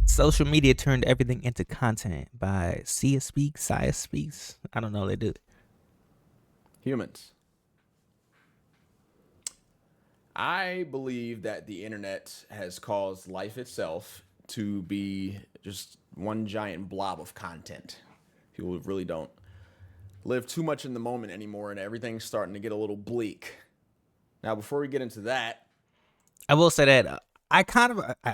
Social media turned everything into content by Sia Speaks, Saya Speaks. I don't know, they do it. Humans. I believe that the internet has caused life itself to be just one giant blob of content. People really don't live too much in the moment anymore, and everything's starting to get a little bleak. Now, before we get into that, I will say that I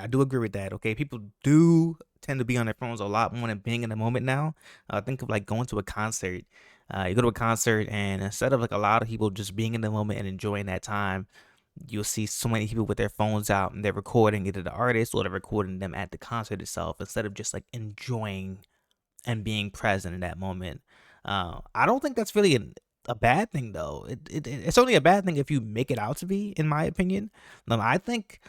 do agree with that. Okay, people do tend to be on their phones a lot more than being in the moment now. Think of like going to a concert. You go to a concert, and instead of like a lot of people just being in the moment and enjoying that time, you'll see so many people with their phones out and they're recording either the artist or they're recording them at the concert itself instead of just like enjoying and being present in that moment. I don't think that's really a bad thing though. It's only a bad thing if you make it out to be, in my opinion. I think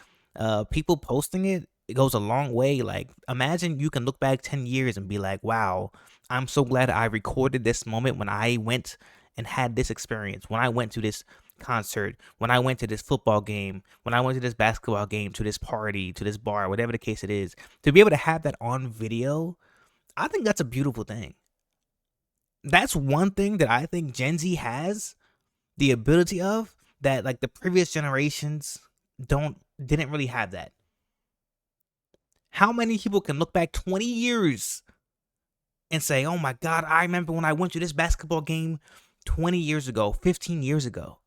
people posting it goes a long way. Like, imagine you can look back 10 years and be like, wow, I'm so glad I recorded this moment when I went and had this experience, when I went to this concert, when I went to this football game, when I went to this basketball game, to this party, to this bar, whatever the case it is. To be able to have that on video, I think that's a beautiful thing. That's one thing that I think Gen Z has the ability of, that like the previous generations didn't really have that. How many people can look back 20 years and say, "Oh my god, I remember when I went to this basketball game 20 years ago, 15 years ago."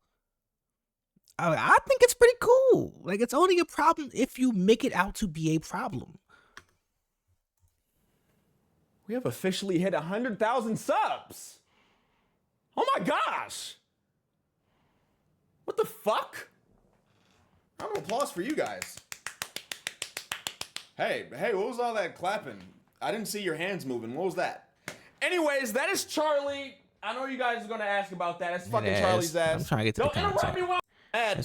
I think it's pretty cool. Like, it's only a problem if you make it out to be a problem. we have officially hit 100,000 subs. Oh my gosh. What the fuck? Round of applause for you guys. Hey, what was all that clapping? I didn't see your hands moving. What was that? Anyways, that is Charlie. I know you guys are gonna ask about that. It's fucking Charlie's ass. I'm trying to get to Don't the interrupt content. me while I'm mad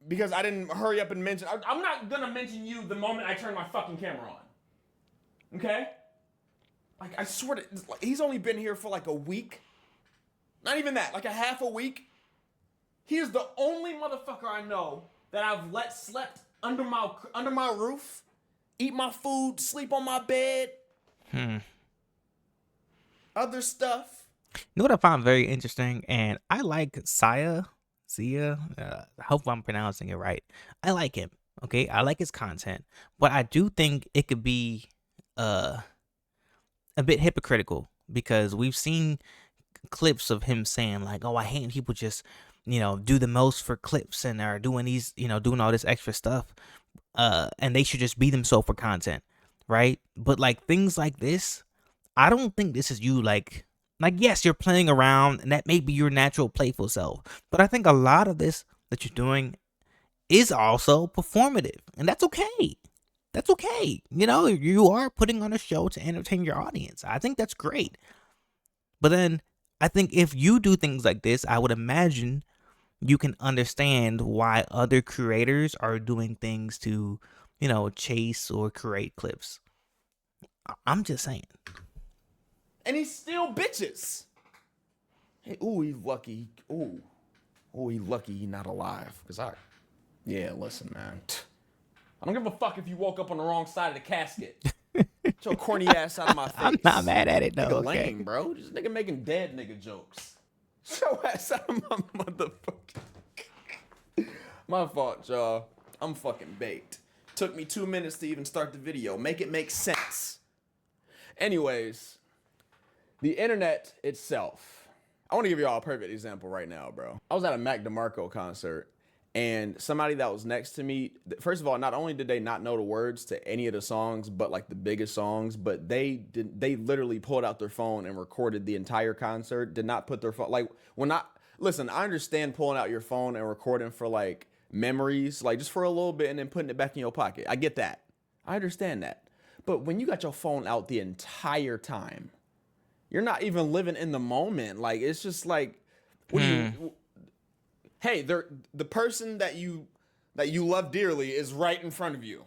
because I didn't hurry up and mention. I'm not gonna mention you the moment I turn my fucking camera on. Okay? Like, I swear to, he's only been here for like a week. Not even that, like a half a week. He is the only motherfucker I know that I've let slept under my roof, eat my food, sleep on my bed. Other stuff. You know what I found very interesting, and I like Sia. I hope I'm pronouncing it right. I like him. Okay, I like his content, but I do think it could be a bit hypocritical because we've seen clips of him saying like, "Oh, I hate people just do the most for clips and are doing these doing all this extra stuff, and they should just be themselves for content, right?" But like things like this, I don't think this is you like yes, you're playing around and that may be your natural playful self. But I think a lot of this that you're doing is also performative. And that's okay. That's okay. You are putting on a show to entertain your audience. I think that's great. But then I think if you do things like this, I would imagine you can understand why other creators are doing things to, chase or create clips. I'm just saying. And he's still bitches. Hey, ooh, he's lucky. Ooh, he's lucky he's not alive. Yeah, listen, man. I don't give a fuck if you woke up on the wrong side of the casket. Get your corny ass out of my face. I'm not mad at it though. Nigga Okay. lame, bro. This nigga making dead nigga jokes. Get your ass out of my motherfucking. My fault, y'all. I'm fucking baked. Took me 2 minutes to even start the video. Make it make sense. Anyways, the internet itself. I want to give y'all a perfect example right now, bro. I was at a Mac DeMarco concert, and somebody that was next to me, first of all, not only did they not know the words to any of the songs, but like the biggest songs, but they literally pulled out their phone and recorded the entire concert, did not put their phone, listen, I understand pulling out your phone and recording for like memories, like just for a little bit and then putting it back in your pocket. I get that. I understand that. But when you got your phone out the entire time, you're not even living in the moment. Like, it's just like, what do you... Hey, the person that you love dearly is right in front of you.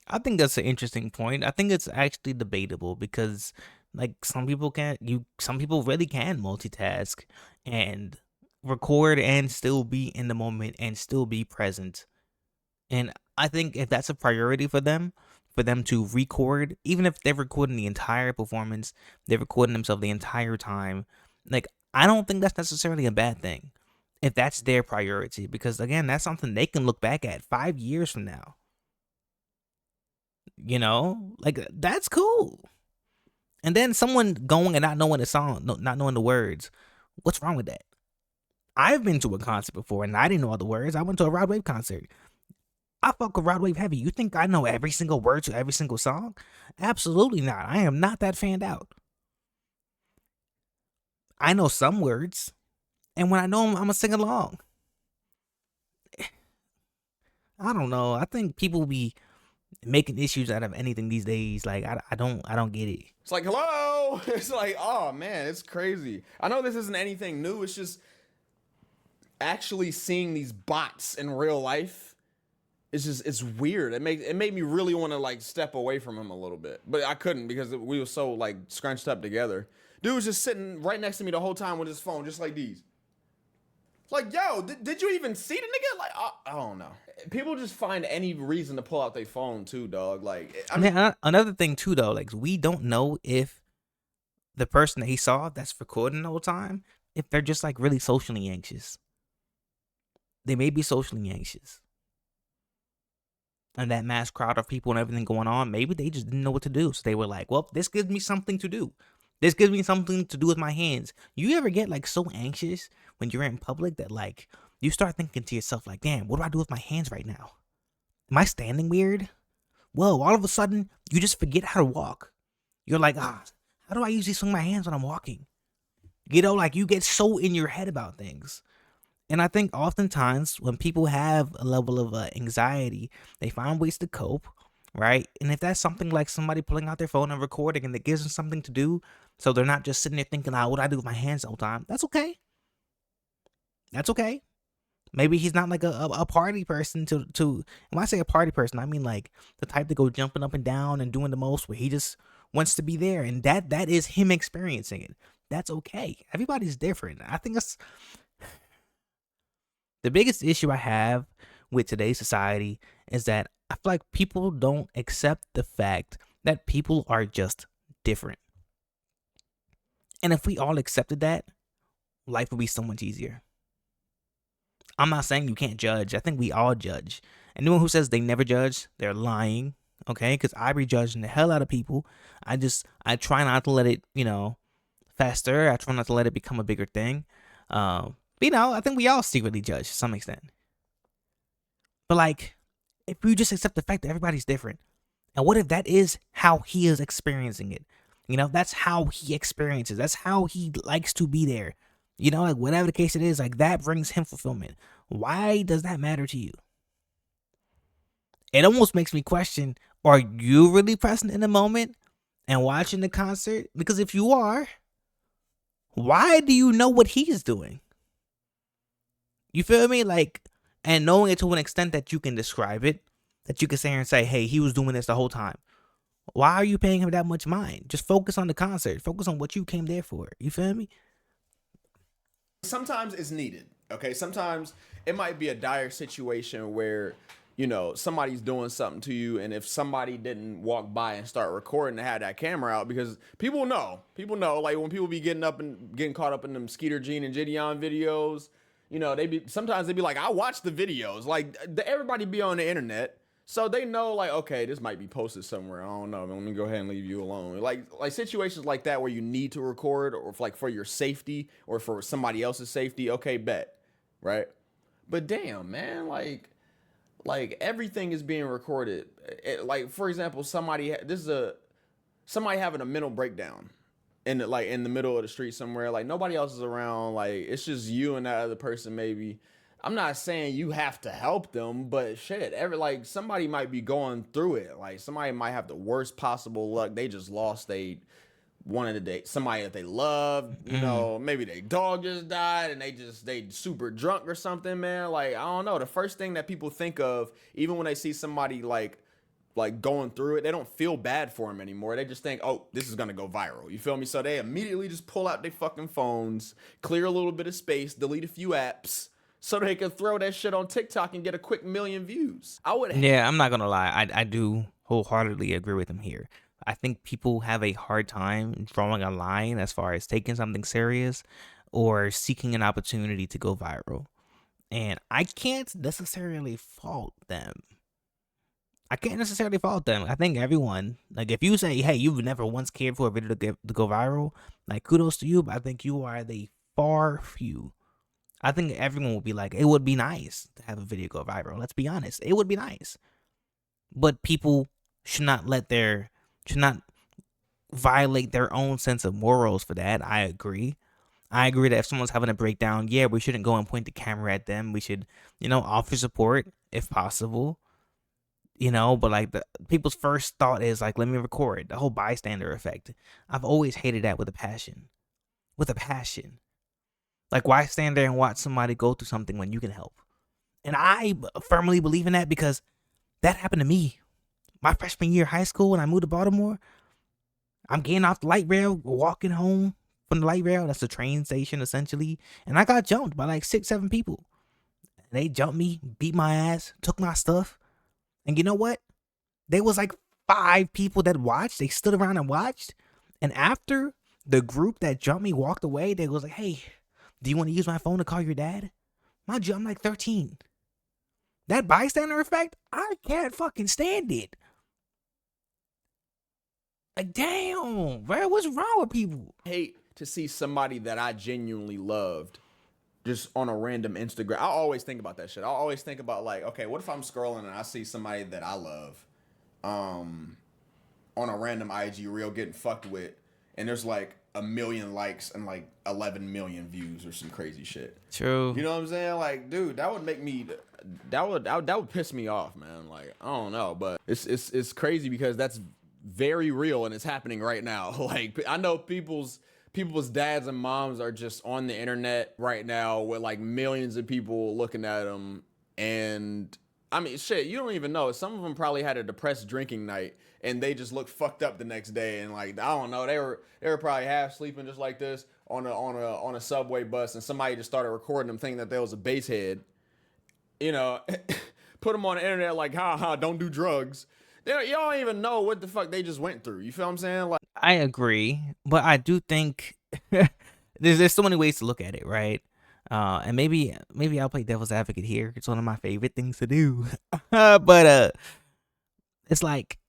I think that's an interesting point. I think it's actually debatable because like some people really can multitask and record and still be in the moment and still be present. And I think if that's a priority for them, for them to record, even if they're recording the entire performance, they're recording themselves the entire time. Like, I don't think that's necessarily a bad thing if that's their priority, because again, that's something they can look back at 5 years from now. Like, that's cool. And then someone going and not knowing the song, not knowing the words. What's wrong with that? I've been to a concert before and I didn't know all the words. I went to a Rod Wave concert. I fuck with Rod Wave heavy. You think I know every single word to every single song? Absolutely not. I am not that fanned out. I know some words, and when I know them, I'm gonna sing along. I don't know. I think people be making issues out of anything these days. Like, I don't get it. It's like, hello. It's like, oh man, it's crazy. I know this isn't anything new. It's just actually seeing these bots in real life. It's weird. It made me really want to like step away from him a little bit, but I couldn't because we were so like scrunched up together. Dude was just sitting right next to me the whole time with his phone, just like these. Like, yo, did you even see the nigga? Like, I don't know. People just find any reason to pull out their phone too, dog. Like, I mean, another thing too, though, like, we don't know if the person that he saw that's recording the whole time, if they're just like really socially anxious. They may be socially anxious. And that mass crowd of people and everything going on, maybe they just didn't know what to do. So they were like, well, this gives me something to do. This gives me something to do with my hands. You ever get like so anxious when you're in public that like you start thinking to yourself like, damn, what do I do with my hands right now? Am I standing weird? Whoa, all of a sudden you just forget how to walk. You're like, how do I usually swing my hands when I'm walking? Like you get so in your head about things. And I think oftentimes when people have a level of anxiety, they find ways to cope, right? And if that's something like somebody pulling out their phone and recording and it gives them something to do, so they're not just sitting there thinking, what do I do with my hands all the time? That's okay. That's okay. Maybe he's not like a party person when I say a party person, I mean like the type to go jumping up and down and doing the most, where he just wants to be there. And that is him experiencing it. That's okay. Everybody's different. I think that's the biggest issue I have with today's society, is that I feel like people don't accept the fact that people are just different. And if we all accepted that, life would be so much easier. I'm not saying you can't judge. I think we all judge. Anyone who says they never judge, they're lying. Okay? Because I be judging the hell out of people. I try not to let it, fester. I try not to let it become a bigger thing. I think we all secretly judge to some extent. But like, if we just accept the fact that everybody's different, and what if that is how he is experiencing it? That's how he experiences. That's how he likes to be there. Like whatever the case it is, like that brings him fulfillment. Why does that matter to you? It almost makes me question, are you really present in the moment and watching the concert? Because if you are, why do you know what he's doing? You feel me? Like, and knowing it to an extent that you can describe it, that you can sit here and say, hey, he was doing this the whole time. Why are you paying him that much mind? Just focus on the concert. Focus on what you came there for. You feel me? Sometimes it's needed. Okay, sometimes it might be a dire situation where somebody's doing something to you, and if somebody didn't walk by and start recording and have that camera out, because people know, like when people be getting caught up in them Skeeter Jean and Gideon videos, sometimes they be like, I watch the videos, like everybody be on the internet, so they know like, okay, this might be posted somewhere. I don't know. Let me go ahead and leave you alone. Like situations like that where you need to record, or for your safety or for somebody else's safety. Okay, bet, right? But damn, man, like everything is being recorded. Like for example, somebody having a mental breakdown in the middle of the street somewhere. Like nobody else is around. Like it's just you and that other person maybe. I'm not saying you have to help them, but shit, somebody might be going through it. Like somebody might have the worst possible luck. They just lost wanted to date somebody that they loved. Maybe their dog just died and they super drunk or something, man. Like I don't know. The first thing that people think of, even when they see somebody like going through it, they don't feel bad for them anymore. They just think, oh, this is gonna go viral. You feel me? So they immediately just pull out their fucking phones, clear a little bit of space, delete a few apps, so they can throw that shit on TikTok and get a quick million views. Yeah, I'm not gonna lie. I do wholeheartedly agree with him here. I think people have a hard time drawing a line as far as taking something serious or seeking an opportunity to go viral. And I can't necessarily fault them. I think everyone, like, if you say, hey, you've never once cared for a video to go viral, like, kudos to you, but I think you are the far few. I think everyone would be like, it would be nice to have a video go viral. Let's be honest. It would be nice. But people should not should not violate their own sense of morals for that. I agree. I agree that if someone's having a breakdown, yeah, we shouldn't go and point the camera at them. We should, offer support if possible. But like the people's first thought is like, let me record. The whole bystander effect. I've always hated that with a passion. With a passion. Like, why stand there and watch somebody go through something when you can help? And I firmly believe in that because that happened to me. My freshman year of high school when I moved to Baltimore, I'm getting off the light rail, walking home from the light rail. That's the train station essentially. And I got jumped by like 6, 7 people. They jumped me, beat my ass, took my stuff. And you know what? There was like 5 people that watched. They stood around and watched. And after the group that jumped me walked away, they was like, hey, do you want to use my phone to call your dad? Mind you, I'm like 13. That bystander effect, I can't fucking stand it. Like, damn, bro, what's wrong with people? Hate to see somebody that I genuinely loved just on a random Instagram. I always think about that shit. I always think about like, okay, what if I'm scrolling and I see somebody that I love on a random IG reel getting fucked with, and there's like 1 million likes and like 11 million views or some crazy shit. True. You know what I'm saying? Like, dude, that would make me that would piss me off, man. Like, I don't know, but it's crazy because that's very real and it's happening right now. Like, I know people's dads and moms are just on the internet right now with like millions of people looking at them. And I mean, shit, you don't even know. Some of them probably had a depressed drinking night and they just looked fucked up the next day. And like, I don't know, they were probably half sleeping just like this on a subway bus, and somebody just started recording them thinking that there was a bass head. Put them on the internet like, ha, don't do drugs. Y'all don't even know what the fuck they just went through. You feel what I'm saying? Like, I agree, but I do think there's so many ways to look at it, right? And maybe I'll play devil's advocate here. It's one of my favorite things to do. But it's like,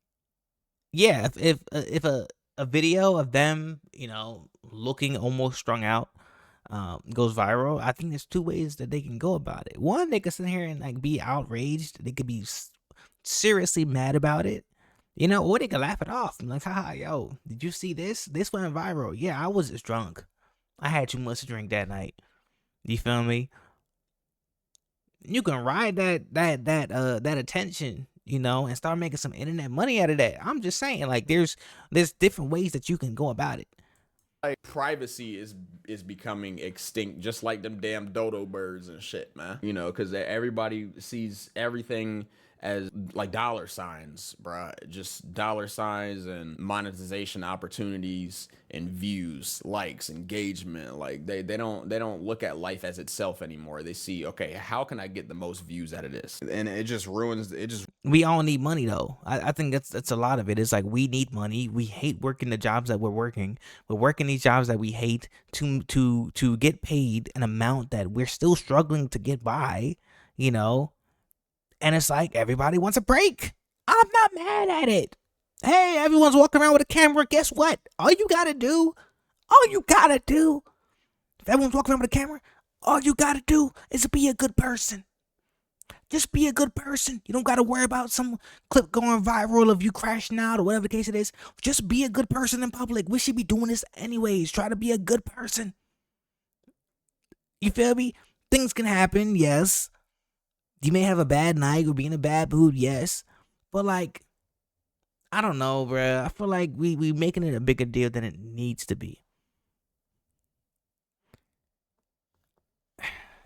yeah, if a video of them, looking almost strung out, goes viral, I think there's 2 ways that they can go about it. One, they could sit here and like be outraged. They could be seriously mad about it, or they could laugh it off. I'm like, haha, yo, did you see this? This went viral. Yeah, I was just drunk. I had too much to drink that night. You feel me? You can ride that attention, and start making some internet money out of that. I'm just saying, like, there's different ways that you can go about it. like privacy is becoming extinct, just like them damn dodo birds and shit, man. Because everybody sees everything as like dollar signs, bruh. Just dollar signs and monetization opportunities and views, likes, engagement. Like they don't look at life as itself anymore. They see, okay, how can I get the most views out of this? And it just ruins. We all need money though. I think that's a lot of it. It's like, we need money. We hate working the jobs that we're working. We're working these jobs that we hate to get paid an amount that we're still struggling to get by, And it's like, everybody wants a break. I'm not mad at it. Hey, everyone's walking around with a camera. Guess what? All you gotta do, if everyone's walking around with a camera, all you gotta do is be a good person. Just be a good person. You don't gotta worry about some clip going viral of you crashing out or whatever the case it is. Just be a good person in public. We should be doing this anyways. Try to be a good person. You feel me? Things can happen, yes. You may have a bad night or be in a bad mood, yes. But like, I don't know, bruh. I feel like we making it a bigger deal than it needs to be.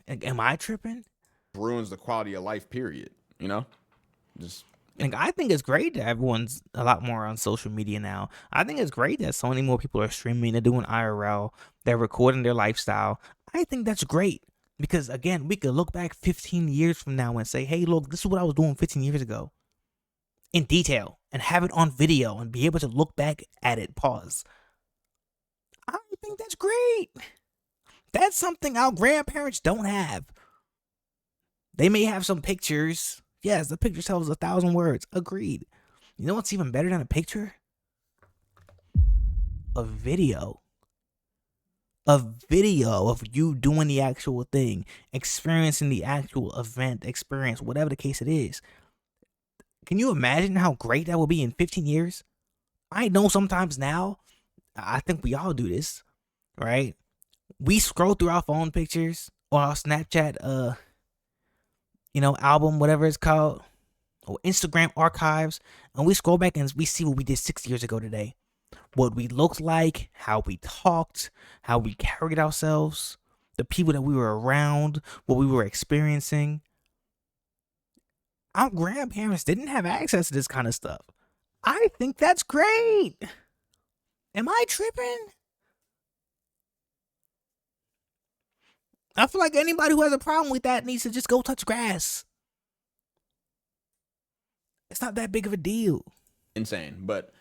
Am I tripping? Ruins the quality of life, period. Just Like, I think it's great that everyone's a lot more on social media now. I think it's great that so many more people are streaming, they're doing IRL, they're recording their lifestyle. I think that's great. Because, again, we could look back 15 years from now and say, hey, look, this is what I was doing 15 years ago. in detail and have it on video and be able to look back at it, pause. I think that's great. That's something our grandparents don't have. They may have some pictures. Yes, the picture tells 1,000 words. Agreed. You know what's even better than a picture? A video. A video of you doing the actual thing, experiencing the actual event, experience, whatever the case it is. Can you imagine how great that will be in 15 years? I know sometimes now, I think we all do this, right? We scroll through our phone pictures or our Snapchat, album, whatever it's called, or Instagram archives, and we scroll back and we see what we did 6 years ago today. What we looked like, how we talked, how we carried ourselves, the people that we were around, what we were experiencing. Our grandparents didn't have access to this kind of stuff. I think that's great. Am I tripping? I feel like anybody who has a problem with that needs to just go touch grass. It's not that big of a deal. Insane. But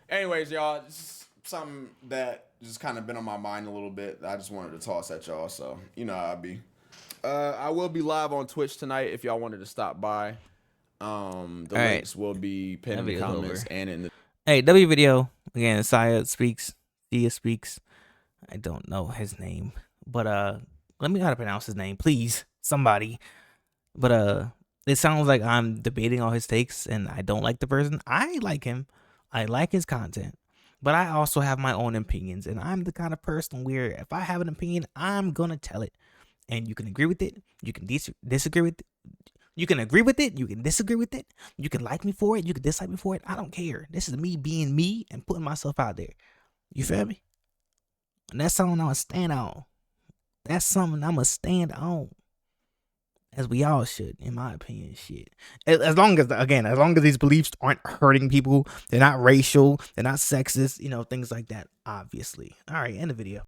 anyways, y'all, it's something that just kind of been on my mind a little bit. I just wanted to toss at y'all, so you know how I be. I will be live on Twitch tonight if y'all wanted to stop by. The links will be pinned in the comments and in the. Hey, W video again. Sia speaks. I don't know his name, but let me know how to pronounce his name, please, somebody. But it sounds like I'm debating all his takes, and I don't like the person. I like him. I like his content, but I also have my own opinions, and I'm the kind of person where if I have an opinion, I'm gonna tell it, and you can agree with it. You can disagree with it. You can agree with it. You can disagree with it. You can like me for it. You can dislike me for it. I don't care. This is me being me and putting myself out there. You feel me? And that's something I'm gonna stand on. That's something I'm gonna stand on. As we all should, in my opinion. Shit. As long as these beliefs aren't hurting people, they're not racial, they're not sexist, things like that, obviously. All right, end the video.